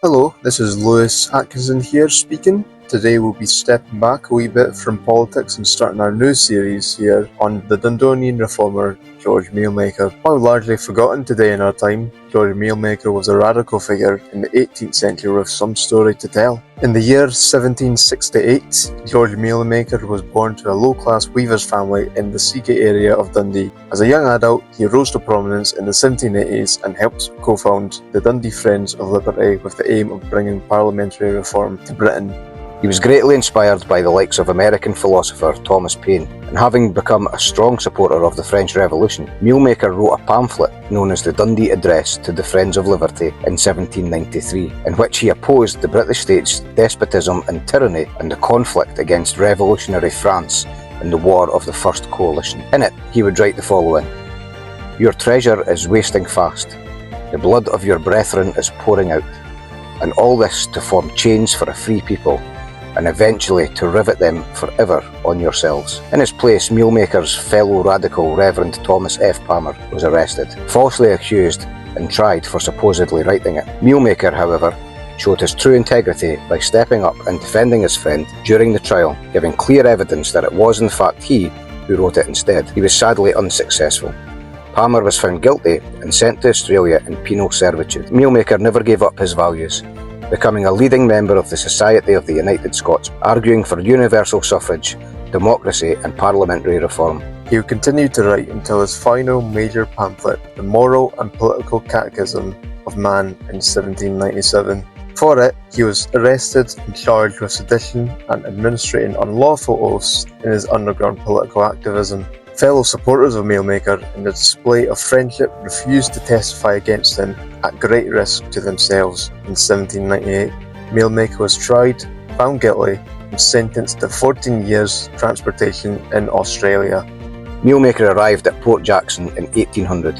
Hello, this is Lewis Atkinson here speaking. Today we'll be stepping back a wee bit from politics and starting our new series here on the Dundonian reformer George Mealmaker. While largely forgotten today in our time, George Mealmaker was a radical figure in the 18th century with some story to tell. In the year 1768, George Mealmaker was born to a low-class weaver's family in the Seagate area of Dundee. As a young adult, he rose to prominence in the 1780s and helped co-found the Dundee Friends of Liberty with the aim of bringing parliamentary reform to Britain. He was greatly inspired by the likes of American philosopher Thomas Paine, and having become a strong supporter of the French Revolution, Mealmaker wrote a pamphlet known as the Dundee Address to the Friends of Liberty in 1793, in which he opposed the British state's despotism and tyranny and the conflict against revolutionary France in the War of the First Coalition. In it, he would write the following: "Your treasure is wasting fast, the blood of your brethren is pouring out, and all this to form chains for a free people, and eventually to rivet them forever on yourselves." In his place, Mealmaker's fellow radical Reverend Thomas F. Palmer was arrested, falsely accused and tried for supposedly writing it. Mealmaker, however, showed his true integrity by stepping up and defending his friend during the trial, giving clear evidence that it was in fact he who wrote it instead. He was sadly unsuccessful. Palmer was found guilty and sent to Australia in penal servitude. Mealmaker never gave up his values, becoming a leading member of the Society of the United Scots, arguing for universal suffrage, democracy and parliamentary reform. He would continue to write until his final major pamphlet, The Moral and Political Catechism of Man, in 1797. For it, he was arrested and charged with sedition and administrating unlawful oaths in his underground political activism. Fellow supporters of Mealmaker, in a display of friendship, refused to testify against him at great risk to themselves. In 1798, Mealmaker was tried, found guilty, and sentenced to 14 years transportation in Australia. Mealmaker arrived at Port Jackson in 1800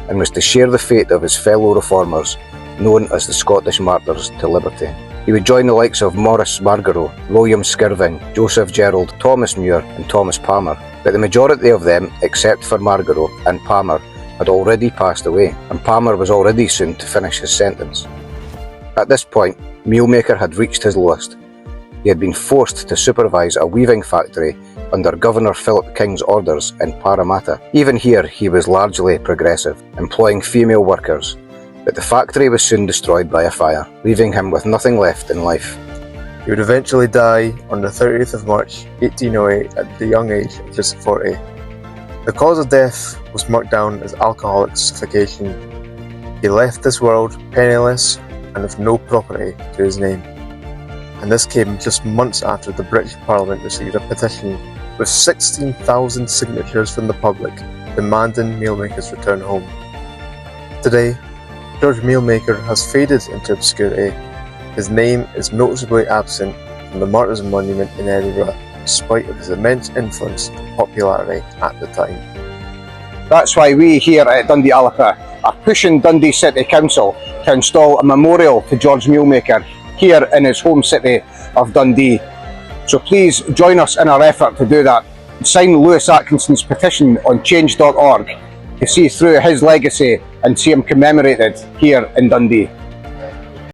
and was to share the fate of his fellow reformers, known as the Scottish Martyrs to Liberty. He would join the likes of Maurice Margaro, William Skirving, Joseph Gerald, Thomas Muir and Thomas Palmer, but the majority of them, except for Margaro and Palmer, had already passed away, and Palmer was already soon to finish his sentence. At this point, Mealmaker had reached his lowest. He had been forced to supervise a weaving factory under Governor Philip King's orders in Parramatta. Even here he was largely progressive, employing female workers, but the factory was soon destroyed by a fire, leaving him with nothing left in life. He would eventually die on the 30th of March 1808 at the young age of just 40. The cause of death was marked down as alcoholic suffocation. He left this world penniless and with no property to his name. And this came just months after the British Parliament received a petition with 16,000 signatures from the public demanding Mealmaker's return home. Today, George Mealmaker has faded into obscurity. His name is noticeably absent from the Martyrs Monument in Edinburgh, despite of his immense influence and popularity at the time. That's why we here at Dundee Alapa are pushing Dundee City Council to install a memorial to George Mealmaker here in his home city of Dundee. So please join us in our effort to do that. Sign Lewis Atkinson's petition on change.org to see through his legacy and see him commemorated here in Dundee.